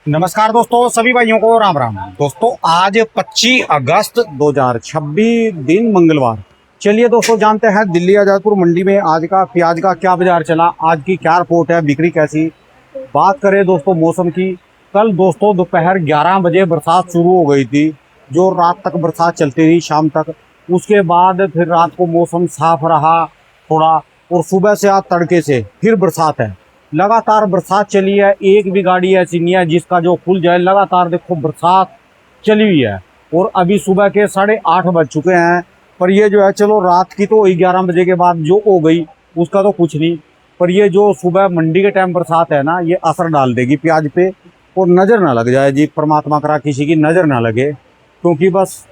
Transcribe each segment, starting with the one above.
नमस्कार दोस्तों, सभी भाइयों को राम राम। दोस्तों आज 25 अगस्त 2026 दिन मंगलवार। चलिए दोस्तों जानते हैं दिल्ली आजादपुर मंडी में आज का प्याज का क्या बाजार चला, आज की क्या रिपोर्ट है, बिक्री कैसी। बात करें दोस्तों मौसम की, कल दोस्तों दोपहर 11 बजे बरसात शुरू हो गई थी, जो रात तक बरसात चलती रही शाम तक। उसके बाद फिर रात को मौसम साफ रहा थोड़ा, और सुबह से आज तड़के से फिर बरसात है। लगातार बरसात चली है, एक भी गाड़ी ऐसी नहीं है जिसका जो खुल जाए। लगातार देखो बरसात चली हुई है, और अभी सुबह के 8:30 बज चुके हैं। पर ये जो है चलो रात की तो हुई 11 बजे के बाद जो हो गई उसका तो कुछ नहीं, पर ये जो सुबह मंडी के टाइम बरसात है ना, ये असर डाल देगी प्याज पे। और नज़र ना लग जाए जी, परमात्मा करा किसी की नज़र ना लगे, क्योंकि बस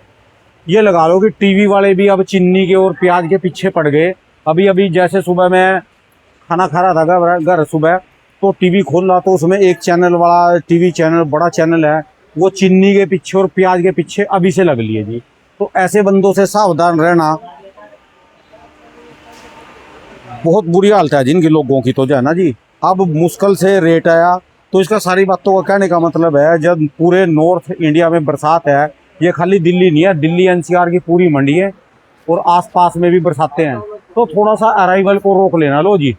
ये लगा लो कि टीवी वाले भी अब चीनी के और प्याज के पीछे पड़ गए। अभी अभी जैसे सुबह मैं खाना खा रहा था घर सुबह, तो टीवी खोल रहा तो उसमें एक चैनल वाला टीवी चैनल, बड़ा चैनल है, वो चीनी के पीछे और प्याज के पीछे अभी से लग लिए जी। तो ऐसे बंदों से सावधान रहना। बहुत बुरी हालत है जिनके लोगों की तो जो है ना जी। अब मुश्किल से रेट आया, तो इसका सारी बातों का कहने का मतलब है, जब पूरे नॉर्थ इंडिया में बरसात है, ये खाली दिल्ली नहीं है, दिल्ली एनसीआर की पूरी मंडी है और आसपास में भी बरसाते हैं, तो थोड़ा सा अराइवल को रोक लेना। लो जी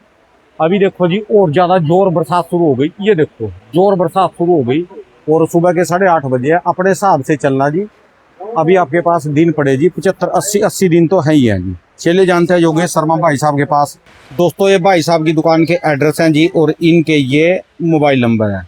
अभी देखो जी, और ज़्यादा जोर बरसात शुरू हो गई। ये देखो जोर बरसात शुरू हो गई, और सुबह के 8:30 बजे है। अपने हिसाब से चलना जी, अभी आपके पास दिन पड़े जी 75 80 दिन तो है ही है जी। चलिए जानते हैं योगेश शर्मा भाई साहब के पास। दोस्तों ये भाई साहब की दुकान के एड्रेस हैं जी, और इनके ये मोबाइल नंबर है।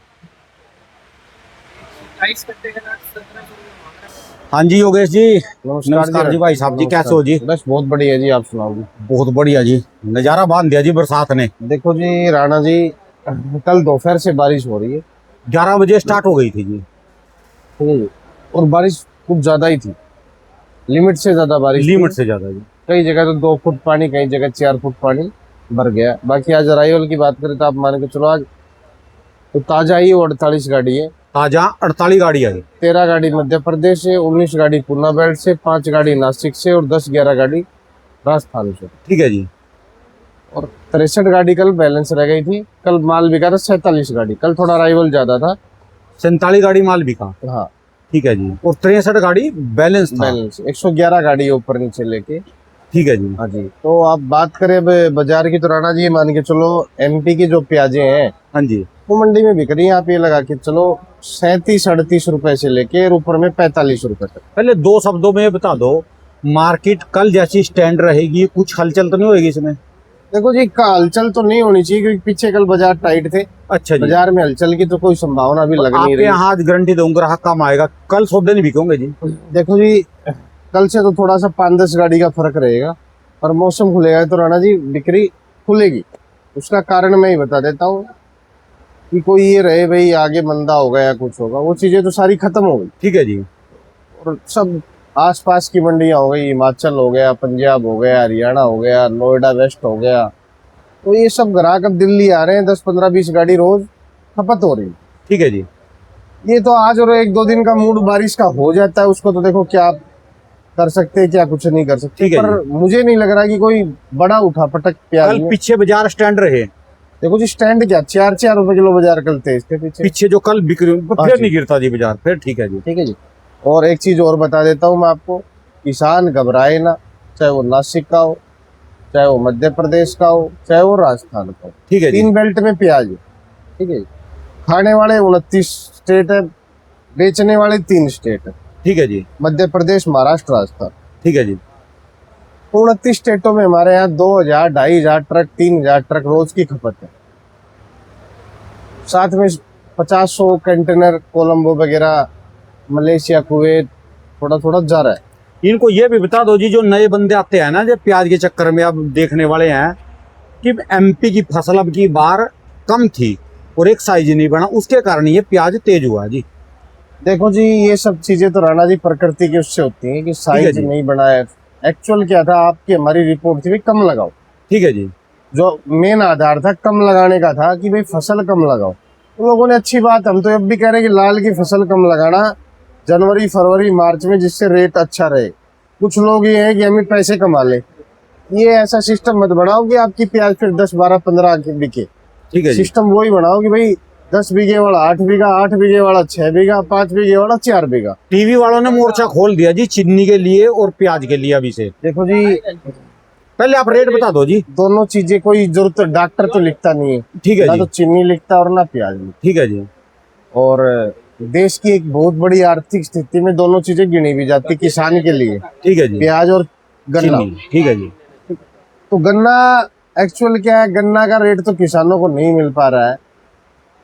हाँ जी योगेश जी, नमस्कार जी भाई साहब जी, कैसे हो जी? बस बहुत बढ़िया जी, आप सुनाओ जी। बहुत बढ़िया जी, नज़ारा बांध दिया जी बरसात ने। देखो जी राणा जी, कल दोपहर से बारिश हो रही है। 11 बजे स्टार्ट हो गई थी जी। ठीक है जी। और बारिश कुछ ज्यादा ही थी, लिमिट से ज्यादा बारिश लिमिट थी। से ज़्यादा जी। कई जगह तो 2 फुट पानी, कई जगह 4 फुट पानी भर गया। बाकी आज अराइवल की बात करें तो आप मान के चलो, आज तो ताजा ही 48 गाड़ी है। ताजा 48 गाड़ी आई। 13 गाड़ी मध्य प्रदेश से, 19 गाड़ी पूना बेल्ट से, 5 गाड़ी नासिक से और 10-11 गाड़ी राजस्थान से। ठीक है जी। और 63 गाड़ी कल बैलेंस रह गई थी। कल माल बिका था 47 गाड़ी, कल थोड़ा अराइवल ज्यादा था। 47 गाड़ी माल बिका। हाँ ठीक है जी। और 63 गाड़ी बैलेंस था। बैलेंस 111 गाड़ी ऊपर नीचे लेके। ठीक है जी। हाँ जी। तो आप बात करें अब बाजार की, तो राणा जी मान के चलो एमपी की जो प्याजे हैं हाँ जी। वो मंडी में बिक रही है। आप ये लगा के चलो 37-38 रुपए से लेके ऊपर में 45 रुपए तक। पहले दो शब्दों में बता दो, मार्केट कल जैसी स्टैंड रहेगी, कुछ हलचल तो नहीं होगी इसमें? देखो जी, हलचल तो नहीं होनी चाहिए क्योंकि पीछे कल बाजार टाइट थे। अच्छा जी। बाजार में हलचल की तो कोई संभावना भी लग नहीं आपके रही। यहाँ आज गारंटी दूंगा ग्राहक कम आएगा, कल सौदे नहीं बिकेंगे जी। देखो जी, कल से तो थोड़ा सा 5-10 गाड़ी का फर्क रहेगा, और मौसम खुलेगा तो राणा जी बिक्री खुलेगी। उसका कारण मैं ही बता देता हूँ कि कोई ये रहे भाई आगे मंदा होगा या कुछ होगा, वो चीजें तो सारी खत्म हो गई। ठीक है जी। और सब आसपास की मंडियां हो गई, हिमाचल हो गया, पंजाब हो गया, हरियाणा हो गया, नोएडा वेस्ट हो गया, तो ये सब ग्राहक अब दिल्ली आ रहे हैं। 10-15-20 गाड़ी रोज खपत हो रही है। ठीक है जी। ये तो आज और 1-2 दिन का मूड बारिश का हो जाता है, उसको तो देखो क्या कर सकते हैं, क्या कुछ नहीं कर सकते। ठीक है पर मुझे नहीं लग रहा कि कोई बड़ा उठा पटक प्याज कल में। पीछे बाजार स्टैंड रहे। देखो जी स्टैंड क्या 4-4 रुपए किलो बाजार कल थे इसके पीछे जो कल बिक्री फिर नहीं गिरता जी बाजार, फिर ठीक है जी। ठीक है जी। और एक चीज और बता देता हूँ मैं आपको, किसान घबराए ना, चाहे वो नासिक का हो, चाहे वो मध्य प्रदेश का हो, चाहे वो राजस्थान का हो। ठीक है जी। 3 बेल्ट में प्याज है। ठीक है जी। खाने वाले 29 स्टेट है, बेचने वाले 3 स्टेट है। ठीक है जी। मध्य प्रदेश, महाराष्ट्र, राजस्थान। ठीक है जी। 29 स्टेटों में हमारे यहाँ 2000, 2500 ट्रक, 3000 ट्रक रोज की खपत है। साथ में 50-100 कंटेनर कोलंबो वगैरह, मलेशिया, कुवैत थोड़ा थोड़ा जा रहा है। इनको ये भी बता दो जी, जो नए बंदे आते हैं ना जो प्याज के चक्कर में अब देखने वाले हैं, कि एमपी की फसल अब की बार कम थी और एक साइज नहीं बना, उसके कारण ये प्याज तेज हुआ जी। देखो जी, ये सब चीजें तो राणा जी प्रकृति की उससे होती हैं कि साइज नहीं बना है। एक्चुअल क्या था, आपकी हमारी रिपोर्ट थी भाई कम लगाओ। ठीक है जी। जो मेन आधार था कम लगाने का था कि भाई फसल कम लगाओ। तो लोगों ने अच्छी बात, हम तो अब भी कह रहे हैं कि लाल की फसल कम लगाना जनवरी, फरवरी, मार्च में, जिससे रेट अच्छा रहे। कुछ लोग ये है कि हमें पैसे कमा ले, ये ऐसा सिस्टम मत बनाओ कि आपकी प्याज फिर 10, 12, 15 बिके। ठीक है जी। सिस्टम वही बनाओ कि भाई 10 बीघे वाला 8 बीघा, 8 बीघे वाला 6 बीघा, 5 बीघे वाला 4 बीघा। टीवी वालों ने मोर्चा खोल दिया जी चीनी के लिए और प्याज के लिए अभी से। देखो जी, पहले आप रेट बता दो जी। दोनों चीजें कोई जरूरत डॉक्टर तो लिखता नहीं है, ठीक है ना जी, तो चीनी लिखता और ना प्याज लिखता। ठीक है जी। और देश की एक बहुत बड़ी आर्थिक स्थिति में दोनों चीजें गिनी भी जाती किसान के लिए, ठीक है जी। प्याज और गन्ना। चीनी, ठीक है जी। तो गन्ना एक्चुअल क्या है, गन्ना का रेट तो किसानों को नहीं मिल पा रहा है।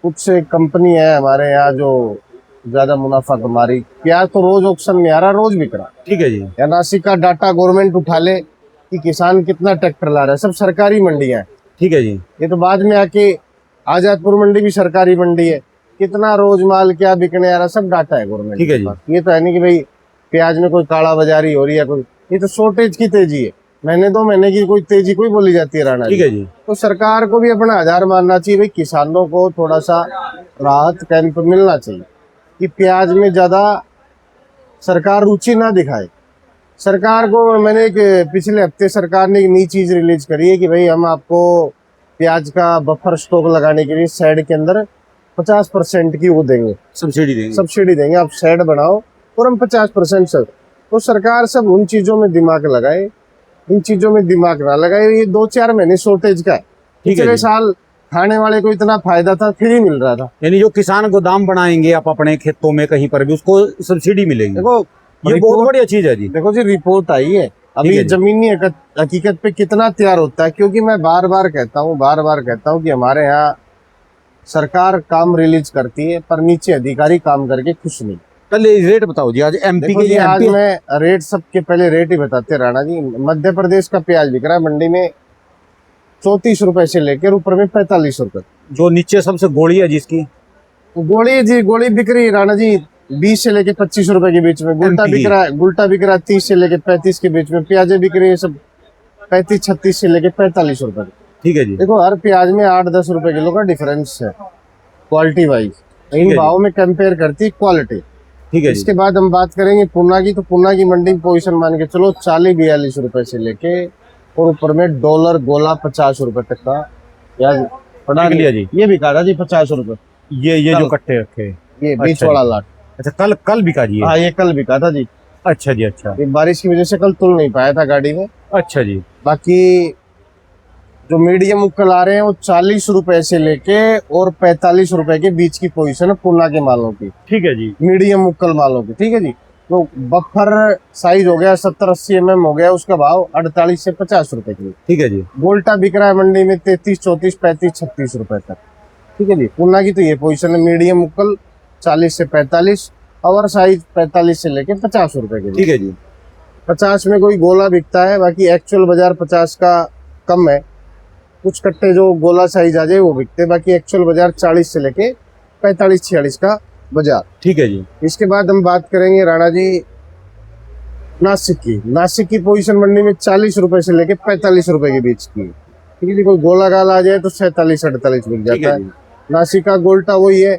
कुछ कंपनी है हमारे यहाँ जो ज्यादा मुनाफा कमा रही। प्याज तो रोज ऑक्शन में आ रहा, रोज बिक रहा। ठीक है जी। या नासिक का डाटा गवर्नमेंट उठा ले कि किसान कितना ट्रैक्टर ला रहा है, सब सरकारी मंडियां है। ठीक है जी। ये तो बाद में आके आजादपुर मंडी भी सरकारी मंडी है, कितना रोज माल क्या बिकने आ रहा, सब डाटा है गवर्नमेंट ठीक है के जी। पास। ये तो है नहीं कि भाई प्याज में कोई काला बाजारी हो रही है कोई, ये तो शॉर्टेज की तेजी है। महीने 2 महीने की कोई तेजी कोई बोली जाती है राणा ठीक जी। है जी। तो सरकार को भी अपना आधार मानना चाहिए, भाई किसानों को थोड़ा सा राहत कैंप मिलना चाहिए कि प्याज में ज्यादा सरकार रुचि ना दिखाए। सरकार को मैंने एक पिछले हफ्ते सरकार ने एक नई चीज रिलीज करी है कि भाई हम आपको प्याज का बफर स्टॉक लगाने के लिए शेड के अंदर 50% की वो देंगे, सब्सिडी देंगे। सब्सिडी देंगे। आप शेड बनाओ और हम 50% सब। तो सरकार सब उन चीजों में दिमाग लगाए, इन चीजों में दिमाग ना लगाए। ये 2-4 महीने शॉर्टेज का है। ठीक है पिछले जी। साल खाने वाले को इतना फायदा था, फ्री मिल रहा था। यानी जो किसान गोदाम बनाएंगे आप अपने खेतों में कहीं पर भी, उसको सब्सिडी मिलेगी। देखो ये बहुत बढ़िया चीज है जी। देखो जी, रिपोर्ट आई है ठीक अभी है जी। जमीनी हकीकत पे कितना तैयार होता है। क्योंकि मैं बार बार कहता हूँ कि हमारे यहाँ सरकार काम रिलीज करती है पर नीचे अधिकारी काम करके खुश नहीं। पहले रेट बताओ जी। आज एमपी देखो के जी, लिए आज MP मैं रेट सबके पहले रेट ही बताते राणा जी। मध्य प्रदेश का प्याज बिक रहा है मंडी में 34 रुपए से लेकर ऊपर में 45 रुपए। जो नीचे सबसे गोली है जिसकी, गोली बिक रही है राणा जी 20 से लेके 25 रुपए के बीच में। गुल्टा MP बिक रहा है, गुल्टा बिक रहा है 30 से लेके 35 के बीच में। प्याजे बिक रही है सब 35-36 से लेके 45 रुपए। ठीक है जी। देखो हर प्याज में 8-10 रुपए किलो का डिफरेंस है क्वालिटी वाइज। है इन जी। भाव में कंपेयर करती है क्वालिटी। ठीक है जी। इसके बाद हम बात करेंगे पुन्ना की। तो पुन्ना की मंडी में पोजीशन मान के चलो 40-42 रुपए से लेके और ऊपर में डॉलर गोला 50 रुपए तक का प्याज पड़ा बिक लिया जी। ये बिका था जी 50 रुपए। ये जो कल। कट्टे रखे। ये बीच अच्छा वाला जी। लाट। अच्छा, कल कल बिका जी ये? हाँ ये कल बिका था जी। अच्छा जी। अच्छा ये बारिश की वजह से कल तुल नहीं पाया था गाड़ी में। अच्छा जी। बाकी जो मीडियम उक्कल आ रहे हैं वो 40 रुपए से लेके और 45 रुपए के बीच की पोजीशन है पुन्ना के मालों की। ठीक है जी। मीडियम उक्कल मालों की, ठीक है जी। तो बफर साइज हो गया 70-80 mm हो गया, उसका भाव 48 से 50 रुपए की। ठीक है जी। गोल्टा बिक रहा है मंडी में 33, 34, 35, 36 रुपए तक। ठीक है जी। पुन्ना की तो ये पोजीशन है मीडियम उक्कल 40 से 45, ओवर साइज 45 से लेके 50 रुपए के। ठीक है जी। 50 में कोई गोला बिकता है, बाकी एक्चुअल बाजार 50 का कम है। कुछ कट्टे जो गोला साइज आ जाए वो बिकते हैं, बाकी एक्चुअल बाजार 40 से लेके 45-46 का बाजार। ठीक है जी। इसके बाद हम बात करेंगे राणा जी नासिक की। नासिक की पोजीशन मंडी में 40 रुपए से लेके 45 रुपए के बीच की है। ठीक है जी। कोई गोला गाल आ जाए तो 47-48 बिक ठीक जाता है है। जी। नासिक का गोल्टा वही है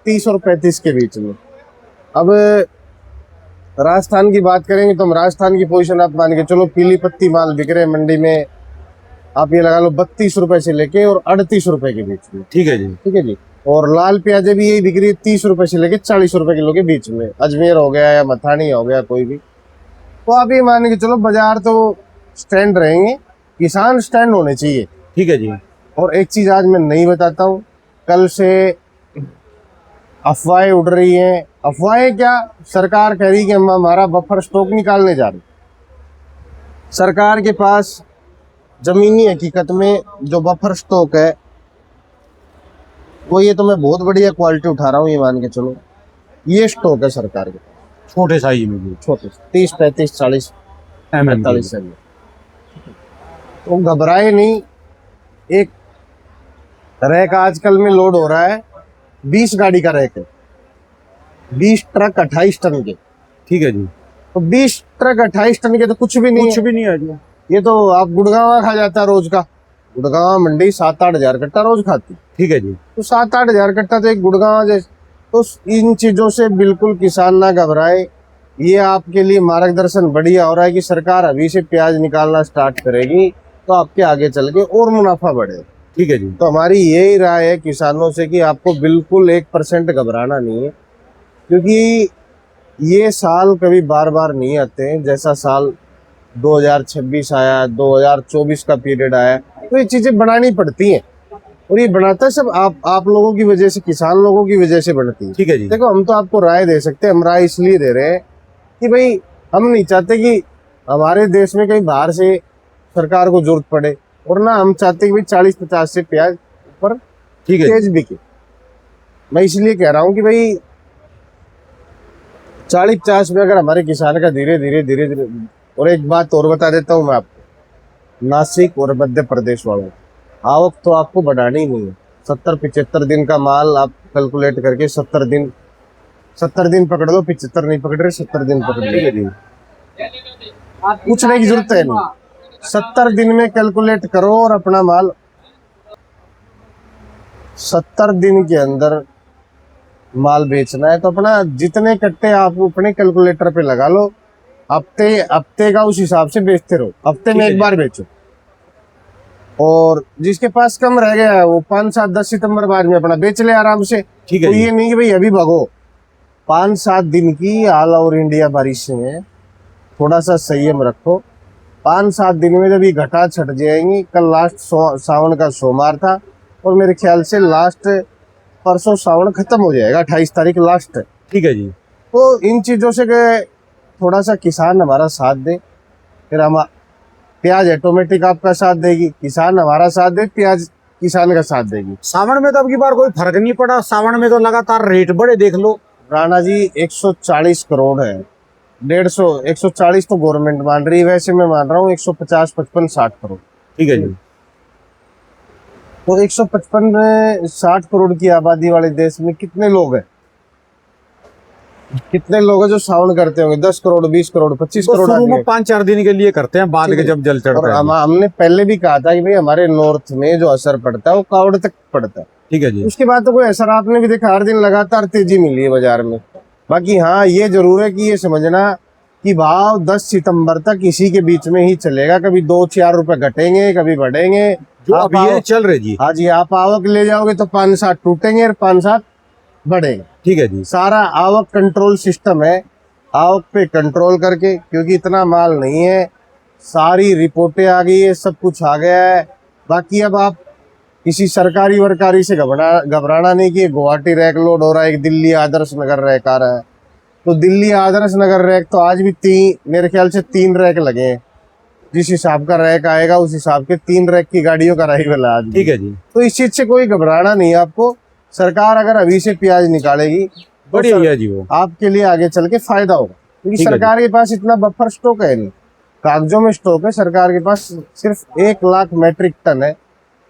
30 और 35 के बीच में। अब राजस्थान की बात करेंगे तो हम राजस्थान की पोजीशन आप मान के चलो पीली पत्ती माल बिक रहे हैं मंडी में, आप ये लगा लो 32 रुपए से लेके और 38 रुपए के बीच में। ठीक है जी। ठीक है जी। और लाल प्याजे भी यही बिक रही है 30 रुपए से लेके 40 रुपए किलो के बीच में। अजमेर हो गया या मथानी हो गया कोई भी। तो आप ये मान के चलो बाजार तो स्टैंड रहेंगे, किसान स्टैंड होने चाहिए। ठीक है जी। और एक चीज आज मैं नहीं बताता हूँ, कल से अफवाहें उड़ रही हैं। अफवाहें क्या, सरकार कह रही कि हम हमारा बफर स्टॉक निकालने जा रहे। सरकार के पास जमीनी हकीकत में जो बफर स्टॉक है वो ये तो मैं बहुत बढ़िया क्वालिटी उठा रहा हूँ, ये मान के चलो ये स्टॉक है सरकार के पास। छोटे साइज में भी छोटे 30, 35, 40, MM 45 से। तो घबराए नहीं। एक रैक आजकल में लोड हो रहा है 20 गाड़ी का रैक है, 20 ट्रक 28 टन के। ठीक है जी। तो 20 ट्रक 28 टन के तो कुछ भी नहीं कुछ है। भी नहीं है जी। ये तो आप गुड़गांव खा जाता है रोज का। गुड़गांव मंडी 7-8 हजार कट्टा रोज खाती। ठीक है जी। तो 7-8 हजार कट्टा तो एक गुड़गांव जैसे। तो इन चीजों से बिल्कुल किसान ना घबराए। ये आपके लिए मार्गदर्शन बढ़िया हो रहा है कि सरकार अभी से प्याज निकालना स्टार्ट करेगी तो आपके आगे चल के और मुनाफा बढ़े। ठीक है जी। तो हमारी यही राय है किसानों से कि आपको बिल्कुल 1% घबराना नहीं है, क्योंकि ये साल कभी बार बार नहीं आते हैं। जैसा साल 2026 आया, 2024 का पीरियड आया, तो ये चीजें बनानी पड़ती हैं, और ये बनाता है सब आप लोगों की वजह से, किसान लोगों की वजह से बनती है। ठीक है जी। देखो, हम तो आपको राय दे सकते हैं, हम राय इसलिए दे रहे हैं कि भाई हम नहीं चाहते कि हमारे देश में कहीं बाहर से सरकार को जरूरत पड़े, और ना हम चाहते कि भाई 40-50 से प्याज पर ठीक है तेज बिके। मैं इसलिए कह रहा हूँ कि भाई 40-50 में अगर हमारे किसान का धीरे धीरे धीरे धीरे। और एक बात और बता देता हूँ मैं आपको, नासिक और मध्य प्रदेश वालों, आवक तो आपको बढ़ानी ही नहीं है। 70-75 दिन का माल आप कैलकुलेट करके 70 दिन पकड़ लो, 75 नहीं पकड़ रहे, 70 दिन पकड़ ठीक है लो, जी। पूछने की जरूरत है नहीं। 70 दिन में कैलकुलेट करो और अपना माल 70 दिन के अंदर माल बेचना है, तो अपना जितने कट्टे आप अपने कैलकुलेटर पे लगा लो, हफ्ते हफ्ते का उस हिसाब से बेचते रहो, हफ्ते में एक बार बेचो। और जिसके पास कम रह गया है वो 5-7-10 सितंबर बाद में अपना बेच ले आराम से। ठीक है तो जी। ये नहीं कि भाई अभी भगो। 5-7 दिन की ऑल ओवर इंडिया बारिश में थोड़ा सा संयम रखो। 5-7 दिन में जब ये घटा छट जाएंगी, कल लास्ट सावन का सोमवार था, और मेरे ख्याल से लास्ट परसों सावन खत्म हो जाएगा, 28 तारीख लास्ट है। ठीक है जी। तो इन चीजों से थोड़ा सा किसान हमारा साथ दे, फिर हम प्याज ऑटोमेटिक आपका साथ देगी, किसान हमारा साथ दे, प्याज किसान का साथ देगी। सावन में तो अब की बार कोई फर्क नहीं पड़ा, सावन में तो लगातार रेट बढ़े, देख लो। राणा जी 140 करोड़ है, 150 140 तो गवर्नमेंट मान रही है, वैसे मैं मान रहा हूँ 150, 55, 60 करोड़। ठीक है जी। तो 155 में 60 करोड़ की आबादी वाले देश में कितने लोग हैं, कितने लोग हैं जो सावन करते होंगे? 10 करोड़, 20 करोड़, 25 तो करोड़ शुरू आदमी में है। 5-4 दिन के लिए करते हैं, बाद के जब जल और चढ़ता है। हमने पहले भी कहा था कि भाई हमारे नॉर्थ में जो असर पड़ता है वो कावड़ तक पड़ता है, ठीक है जी। उसके बाद तो कोई असर आपने भी देखा, हर दिन लगातार तेजी मिली है बाजार में। बाकी हाँ, ये जरूर है कि ये समझना कि भाव 10 सितंबर तक इसी के बीच में ही चलेगा, कभी 2-4 रुपए घटेंगे, कभी बढ़ेंगे। जो आप अभी ये चल रहे जी। हाँ जी, आप आवक ले जाओगे तो 5-7 टूटेंगे और 5-7 बढ़ेंगे। ठीक है जी। सारा आवक कंट्रोल सिस्टम है, आवक पे कंट्रोल करके, क्योंकि इतना माल नहीं है, सारी रिपोर्टें आ गई है, सब कुछ आ गया है। बाकी अब आप किसी सरकारी वरकारी से घबराना नहीं कि गुवाहाटी रैक लोड हो रहा है, एक दिल्ली आदर्श नगर रैक आ रहा है। तो दिल्ली आदर्श नगर रैक तो आज भी मेरे ख्याल से 3 रैक लगे हैं। जिस हिसाब का रैक आएगा उस हिसाब के 3 रैक की गाड़ियों का राइवल है आज भी। ठीक है जी। तो इस चीज से कोई घबराना नहीं है आपको। सरकार अगर अभी से प्याज निकालेगी तो बढ़िया है जी वो। आपके लिए आगे चल के फायदा होगा, क्योंकि ठीक है सरकार के पास इतना बफर स्टॉक है नहीं, कागजों में स्टॉक है। सरकार के पास सिर्फ 1 लाख मैट्रिक टन है।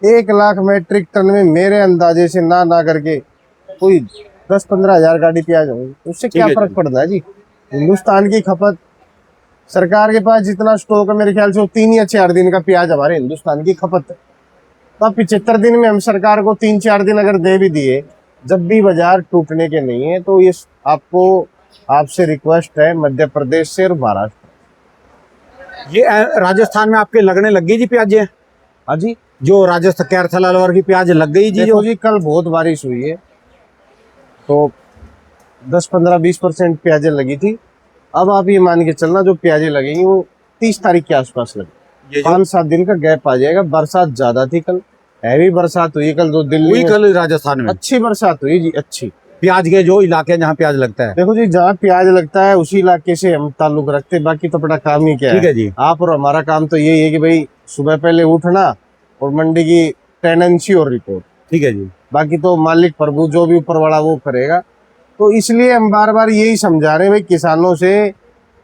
1 लाख मैट्रिक टन में मेरे अंदाजे से ना करके कोई 10-15 हजार गाड़ी प्याज होगी, उससे क्या है फर्क जी। पड़ता है जी। हिंदुस्तान की खपत, सरकार के पास जितना स्टॉक है मेरे ख्याल से वो 3 या 4 दिन का प्याज हमारे हिंदुस्तान की खपत है। तो 75 दिन में हम सरकार को 3-4 दिन अगर दे भी दिए, जब भी बाजार टूटने के नहीं है, तो ये आपको, आपसे रिक्वेस्ट है मध्य प्रदेश से और महाराष्ट्र। ये राजस्थान में आपके लगने लग गई जी प्याज? हाँ जी, जो राजस्थान कैरथल अलवर की प्याज लग गई जी? देखो जी, कल बहुत बारिश हुई है तो 10-15-20% प्याजें लगी थी। अब आप ये मान के चलना जो प्याजें लगेंगी वो 30 तारीख के आसपास लगेगी। ये 5-7 दिन का गैप आ जाएगा। बरसात ज्यादा थी कल, हैवी बरसात हुई कल, जो दिल्ली हुई में कल राजस्थान में अच्छी बरसात हुई जी, अच्छी। प्याज के जो इलाके जहाँ प्याज लगता है। देखो जी, जहाँ प्याज लगता है उसी इलाके से हम ताल्लुक रखते हैं, बाकी तो अपना काम ही क्या ठीक है जी। आप और हमारा काम तो यही है कि भाई सुबह पहले उठना और मंडी की टेनेंसी और रिपोर्ट, ठीक है जी। बाकी तो मालिक प्रभु जो भी ऊपर वाला वो करेगा। तो इसलिए हम बार बार यही समझा रहे हैं भाई, किसानों से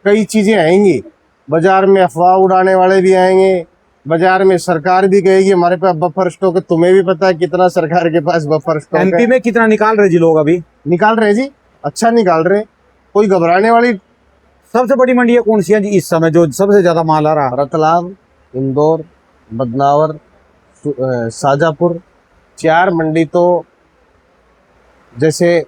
कई चीजें आएंगी, बाजार में अफवाह उड़ाने वाले भी आएंगे, बाजार में सरकार भी कहेगी हमारे पास बफर स्टॉक है। तुम्हें भी पता है कितना सरकार के पास बफर स्टॉक है। एमपी में कितना निकाल रहे जी लोग अभी? निकाल रहे जी, अच्छा निकाल रहे, कोई घबराने वाली। सबसे बड़ी मंडियां कौन सी हैं जी इस समय, जो सबसे ज्यादा माल आ रहा? रतलाम, इंदौर, बदनावर, शाजापुर, 4 मंडी तो जैसे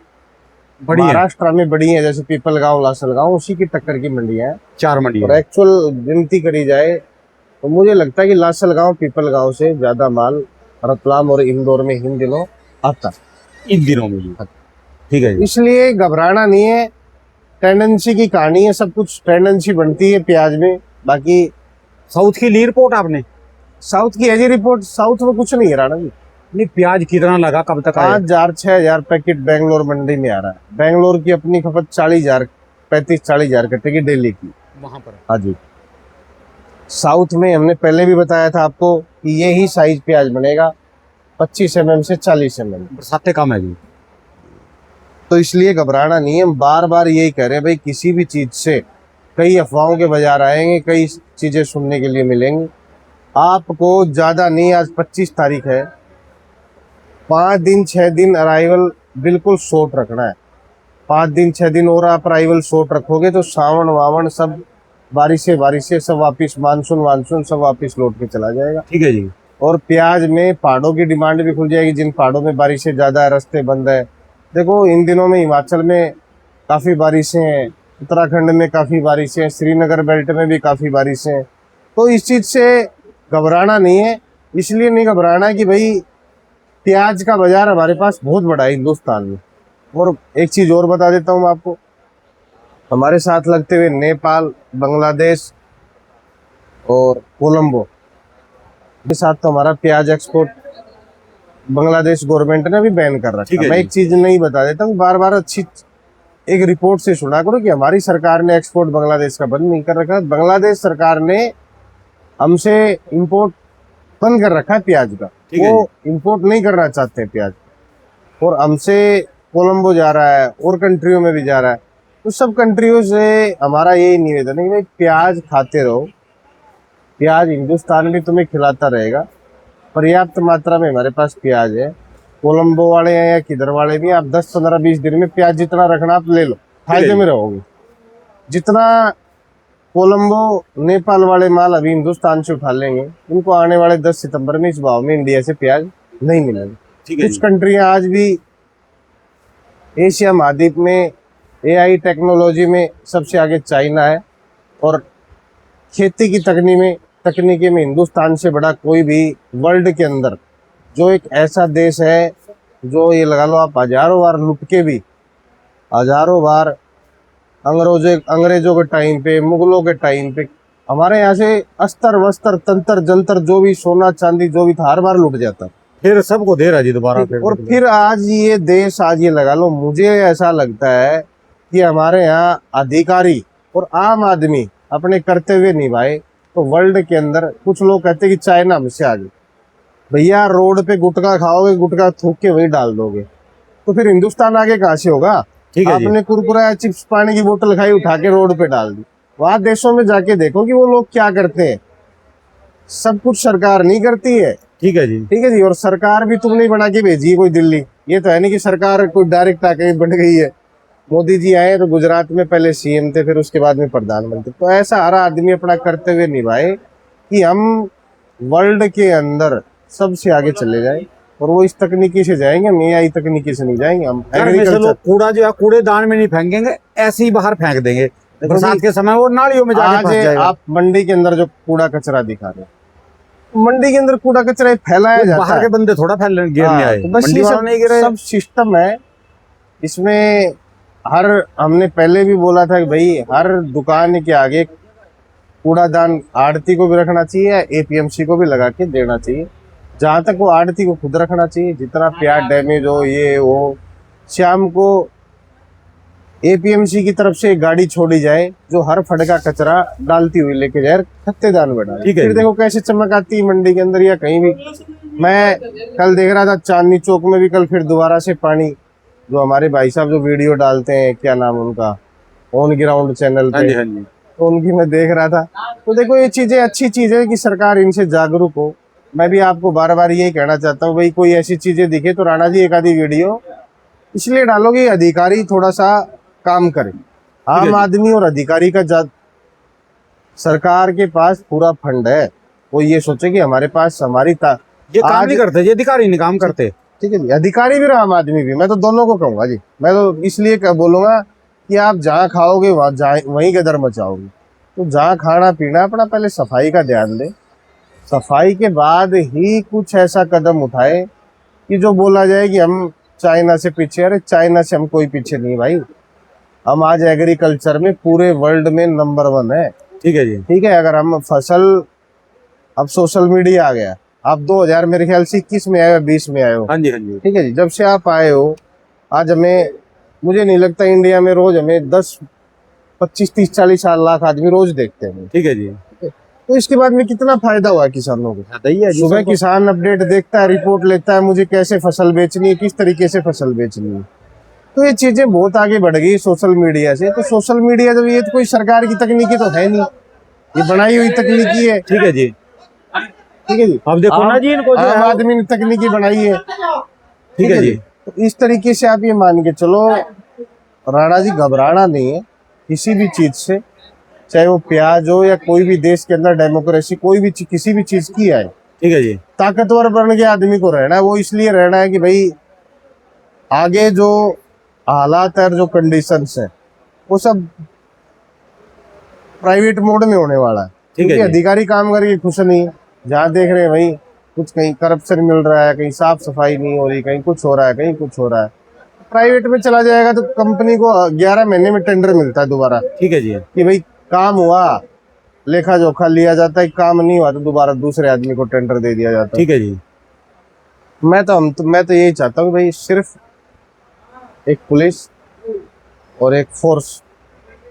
बड़ी है, महाराष्ट्र में बड़ी है, जैसे पीपलगांव, लासलगांव, उसी की टक्कर की मंडियां हैं। 4 मंडी और है। एक्चुअल गिनती करी जाए तो मुझे लगता है कि लासलगांव, पीपलगांव से ज्यादा माल रतलाम और इंदौर में इन दिनों आता है। इन दिनों में भी। ठीक है जी। इसलिए घबराना नहीं है, टेंडेंसी की कहानी है, सब कुछ टेंडेंसी बनती है प्याज में। बाकी साउथ की ली रिपोर्ट आपने? साउथ की है जी रिपोर्ट, साउथ में कुछ नहीं है राणा जी। नहीं, प्याज कितना लगा, कब तक आया? 5,000 6,000 पैकेट बेंगलोर मंडी में आ रहा है। बेंगलोर की अपनी खपत 40,000 35-40,000 कट्टे की डेली की। वहां पर हाँ जी। साउथ में हमने पहले भी बताया था आपको कि ये ही साइज प्याज बनेगा, 25 mm से 40 mm। बरसातें कम है जी। तो इसलिए घबराना नहीं है। हम बार बार यही कह रहे हैं भाई, किसी भी चीज से कई अफवाहों के बाजार आएंगे, कई चीजें सुनने के लिए मिलेंगी। आपको ज्यादा नहीं, आज 25 तारीख है, 5 दिन 6 दिन अराइवल बिल्कुल शॉर्ट रखना है। 5 दिन 6 दिन और आप अराइवल शॉर्ट रखोगे तो सावन वावन सब बारिशें सब वापिस, मानसून सब वापिस लौट के चला जाएगा। ठीक है जी। और प्याज में पहाड़ों की डिमांड भी खुल जाएगी, जिन पहाड़ों में बारिशें ज्यादा है, रास्ते बंद है। देखो इन दिनों में हिमाचल में काफी बारिशें हैं, उत्तराखंड में काफी बारिशें हैं, श्रीनगर बेल्ट में भी काफी बारिशें हैं। तो इस चीज से घबराना नहीं है। इसलिए नहीं घबराना है कि भाई प्याज का बाजार हमारे पास बहुत बड़ा है हिंदुस्तान में। और एक चीज और बता देता हूँ आपको, हमारे साथ लगते हुए नेपाल, बांग्लादेश और कोलंबो के साथ तो हमारा प्याज एक्सपोर्ट बांग्लादेश गवर्नमेंट ने भी बैन कर ठीक रखा है है। मैं जी। एक चीज नहीं बता देता हूँ, बार बार अच्छी एक रिपोर्ट से सुना करो कि हमारी सरकार ने एक्सपोर्ट बांग्लादेश का बंद नहीं कर रखा। बांग्लादेश सरकार ने हमसे इंपोर्ट बंद कर रखा है प्याज का। ठीक है वो इंपोर्ट नहीं करना चाहते हैं प्याज, और हमसे कोलंबो जा रहा है और कंट्रियों में भी जा रहा है। तो सब कंट्रियों से हमारा यही निवेदन है कि भाई प्याज खाते रहो, प्याज हिंदुस्तान भी तुम्हें खिलाता रहेगा। पर्याप्त मात्रा में हमारे पास प्याज है। कोलंबो वाले हैं या किधर वाले भी, आप 10-15-20 दिन में प्याज जितना रखना आप ले लो, फायदे में रहोगे। जितना कोलंबो नेपाल वाले माल अभी हिंदुस्तान से उठा लेंगे, उनको आने वाले 10 सितंबर में इस भाव में इंडिया से प्याज नहीं मिलेगा। ठीक है कुछ जी। कंट्रियां आज भी एशिया महाद्वीप में एआई टेक्नोलॉजी में सबसे आगे चाइना है, और खेती की तकनीकी में हिंदुस्तान से बड़ा कोई भी वर्ल्ड के अंदर जो एक ऐसा देश है जो ये लगा लो आप हजारों बार लुट के भी, हजारों बार अंग्रेजों के टाइम पे, मुगलों के टाइम पे हमारे यहाँ से अस्तर वस्त्र तंत्र जंतर जो भी सोना चांदी जो भी था हर बार लुट जाता। फिर सबको दे रहा जी दोबारा फिर। और फिर आज ये देश, आज ये लगा लो, मुझे ऐसा लगता है कि हमारे यहाँ अधिकारी और आम आदमी अपने कर्तव्य निभाए तो वर्ल्ड के अंदर, कुछ लोग कहते हैं कि चाइना हमसे आगे। भैया रोड पे गुटखा खाओगे, गुटखा थूक के वही डाल दोगे, तो फिर हिंदुस्तान आगे कहाँ से होगा? ठीक है जी। आपने कुरकुरा चिप्स पानी की बोतल खाई, उठा के रोड पे डाल दी। वहां देशों में जाके देखो कि वो लोग क्या करते हैं। सब कुछ सरकार नहीं करती है। ठीक है जी। ठीक है जी। और सरकार भी तुम नहीं बना के भेजी है कोई दिल्ली, ये तो है नहीं कि सरकार कोई डायरेक्ट आके बन गई है। मोदी जी आए तो गुजरात में पहले सीएम थे, फिर उसके बाद में प्रधानमंत्री। तो ऐसा हर आदमी अपना कर्तव्य निभाए कि हम वर्ल्ड के अंदर सबसे आगे चले जाए, और वो इस तकनीकी से जाएंगे, हम एआई तकनीकी से नहीं जाएंगे। हम घर में से एग्रीकल्चर, लोग कूड़ा जो है कूड़ेदान में नहीं फेंकेंगे, ऐसे ही बाहर फेंक देंगे। बरसात के समय वो नालियों में जाके आज फंस जाएगा। आप मंडी के अंदर जो कूड़ा कचरा दिखा रहे हो, मंडी के अंदर कूड़ा कचरा फैलाया वो जाता बाहर है। के बंदे थोड़ा फैल गिरने हाँ, आए, तो बस मंडी ये वालों नहीं गिरे। सब सिस्टम है इसमें। हमने पहले भी बोला था कि भाई हर दुकान के आगे कूड़ादान आड़ती को भी रखना चाहिए, एपीएमसी को भी लगा के देना चाहिए। जहां तक वो आड़ती को खुद रखना चाहिए, जितना प्याज डैमेज हो ये हो, शाम को एपीएमसी की तरफ से एक गाड़ी छोड़ी जाए जो हर फड़ का कचरा डालती हुई लेके जाए खत्तेदान में डाले। ठीक है फिर जी। देखो कैसे चमक आती है मंडी के अंदर या कहीं भी। मैं कल देख रहा था चांदनी चौक में भी, कल फिर दोबारा से पानी, जो हमारे भाई साहब जो वीडियो डालते हैं, क्या नाम उनका, ऑन ग्राउंड चैनल हाँ पे, जी, हाँ जी। तो उनकी मैं देख रहा था। तो देखो ये चीजें अच्छी चीज है कि सरकार इनसे जागरूक हो। मैं भी आपको बार बार यही कहना चाहता हूँ, भाई कोई ऐसी चीजें दिखे तो राणा जी एक आधी वीडियो इसलिए डालो कि अधिकारी थोड़ा सा काम करे। आम जी। आदमी और अधिकारी का सरकार के पास पूरा फंड है, वो ये सोचे कि हमारे पास हमारी ये काम नहीं करते, ये अधिकारी नहीं काम करते। ठीक है जी। अधिकारी भी और आम आदमी भी, मैं तो दोनों को कहूंगा जी। मैं तो इसलिए बोलूंगा कि आप जहाँ खाओगे वहीं गदर मचाओगे। तो जहाँ खाना पीना अपना पहले सफाई का ध्यान दें, सफाई के बाद ही कुछ ऐसा कदम उठाए कि जो बोला जाए कि हम चाइना से पीछे। अरे चाइना से हम कोई पीछे नहीं भाई, हम आज एग्रीकल्चर में पूरे वर्ल्ड में नंबर 1 है। ठीक है जी। ठीक है, अगर हम फसल, अब सोशल मीडिया आ गया, आप 2000 मेरे ख्याल से 21 में आए हो, 20 में आए हो। हाँ जी, हाँ जी। ठीक है जी, जब से आप आए हो आज हमें, मुझे नहीं लगता इंडिया में रोज हमें 10, 25, 30, 40 लाख आदमी रोज देखते हैं। ठीक है जी। तो इसके बाद में कितना फायदा हुआ किसानों को। सही है जी। सुबह किसान अपडेट देखता है, रिपोर्ट लेता है, मुझे कैसे फसल बेचनी है, किस तरीके से फसल बेचनी है। तो ये चीजें बहुत आगे बढ़ गई सोशल मीडिया से। तो सोशल मीडिया जब, ये तो कोई सरकार की तकनीकी तो है नहीं, ये बनाई हुई तकनीकी है। ठीक है जी। ठीक है जी, अब देखो ना जी, इनको जो आम है आदमी ने तकनीकी बनाई है। ठीक है जी। तो इस तरीके से आप ये मान के चलो, राणा जी घबराना नहीं है किसी भी चीज से, चाहे वो प्याज हो या कोई भी देश के अंदर डेमोक्रेसी कोई भी किसी भी चीज की आए। ठीक है जी। ताकतवर बन के आदमी को रहना है, वो इसलिए रहना है कि भाई आगे जो हालात है, जो कंडीशंस है, वो सब प्राइवेट मोड में होने वाला है। ठीक है क्योंकि जी। अधिकारी काम करके खुश नहीं है। जहाँ देख रहे हैं भाई कुछ कहीं करप्शन मिल रहा है, कहीं साफ सफाई नहीं हो रही, कहीं कुछ हो रहा है, कहीं कुछ हो रहा है। प्राइवेट में चला जाएगा तो कंपनी को 11 महीने में टेंडर मिलता है दोबारा, ठीक है जी। कि भाई काम हुआ, लेखा जोखा लिया जाता है, काम नहीं हुआ तो दोबारा दूसरे आदमी को टेंडर दे दिया जाता है। ठीक है जी। मैं तो यही चाहता हूँ भाई, सिर्फ एक पुलिस और एक फोर्स,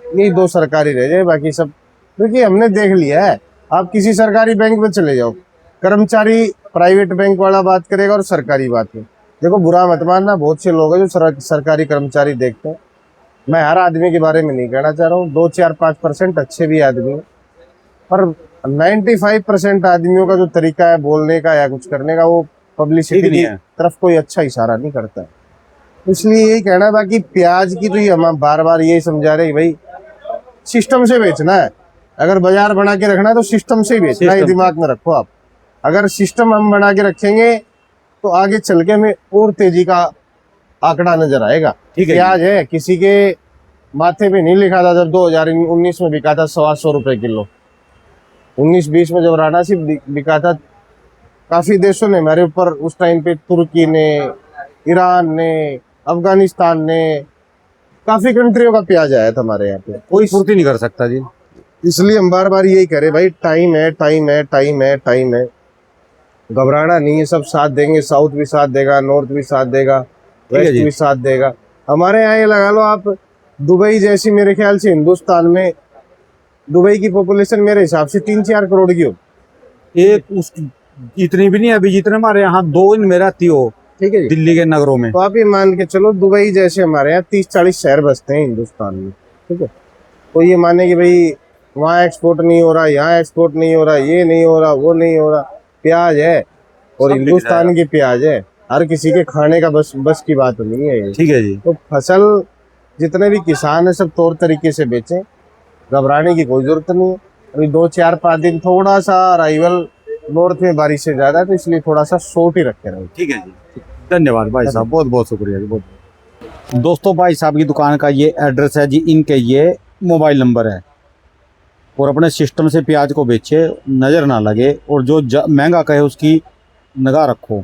यही 2 सरकारी रह जाए, बाकी सब। क्योंकि हमने देख लिया है, आप किसी सरकारी बैंक में चले जाओ, कर्मचारी प्राइवेट बैंक वाला बात करेगा और सरकारी बात में। देखो बुरा मत मानना, बहुत से लोग हैं जो सरकारी कर्मचारी देखते हैं। मैं हर आदमी के बारे में नहीं कहना चाह रहा हूँ, 2, 4, 5% अच्छे भी आदमी हैं, पर 95% आदमियों का जो तरीका है बोलने का या कुछ करने का, वो पब्लिसिटी की तरफ कोई अच्छा इशारा नहीं करता है। इसलिए यही कहना है। बाकी प्याज की तो ये हम बार बार यही समझा रहे भाई, सिस्टम से बेचना है। अगर बाजार बना के रखना है तो सिस्टम से ही बेचना है, दिमाग में रखो आप। अगर सिस्टम हम बना के रखेंगे तो आगे चल के हमें और तेजी का आंकड़ा नजर आएगा। प्याज है, किसी के माथे पे नहीं लिखा था जब 2019 में बिका था 125 रुपए किलो। 19-20 में जब राणा सिर्फ बिका था, काफी देशों ने हमारे ऊपर उस टाइम पे, तुर्की ने, ईरान ने, अफगानिस्तान ने, काफी कंट्रियों का प्याज आया था हमारे यहाँ पे। कोई पूर्ति नहीं कर सकता जी। इसलिए हम बार बार यही कह रहे भाई, टाइम है, टाइम है, टाइम है, टाइम है, घबराना नहीं है। सब साथ देंगे, साउथ भी साथ देगा, नॉर्थ भी साथ देगा, वेस्ट भी साथ देगा। हमारे यहाँ ये लगा लो आप, दुबई जैसी, मेरे ख्याल से हिंदुस्तान में दुबई की पॉपुलेशन मेरे हिसाब से 3-4 करोड़ की हो। एक उस इतनी भी नहीं अभी जितने हमारे यहाँ 2 दिन में रहती हो। ठीक है जी, दिल्ली के नगरों में। तो आप ये मान के चलो दुबई जैसे हमारे यहाँ 30-40 शहर बसते हैं हिंदुस्तान में। ठीक है, तो ये माने कि भाई वहाँ एक्सपोर्ट नहीं हो रहा, यहाँ एक्सपोर्ट नहीं हो रहा, ये नहीं हो रहा, वो नहीं हो रहा। प्याज है और हिंदुस्तान की प्याज है, हर किसी के खाने का बस की बात नहीं है ये। ठीक है जी। तो फसल जितने भी किसान है सब तौर तरीके से बेचें, घबराने की कोई जरूरत नहीं है। अभी 2-4-5 दिन थोड़ा सा अराइवल नॉर्थ में बारिश से ज्यादा है, तो इसलिए थोड़ा सा शॉर्ट ही रखे रहे। ठीक है जी, धन्यवाद भाई साहब, बहुत बहुत शुक्रिया जी, बहुत। दोस्तों भाई साहब की दुकान का ये एड्रेस है जी, इनके ये मोबाइल नंबर है। और अपने सिस्टम से प्याज को बेचे, नज़र ना लगे, और जो महंगा कहे उसकी निगाह रखो।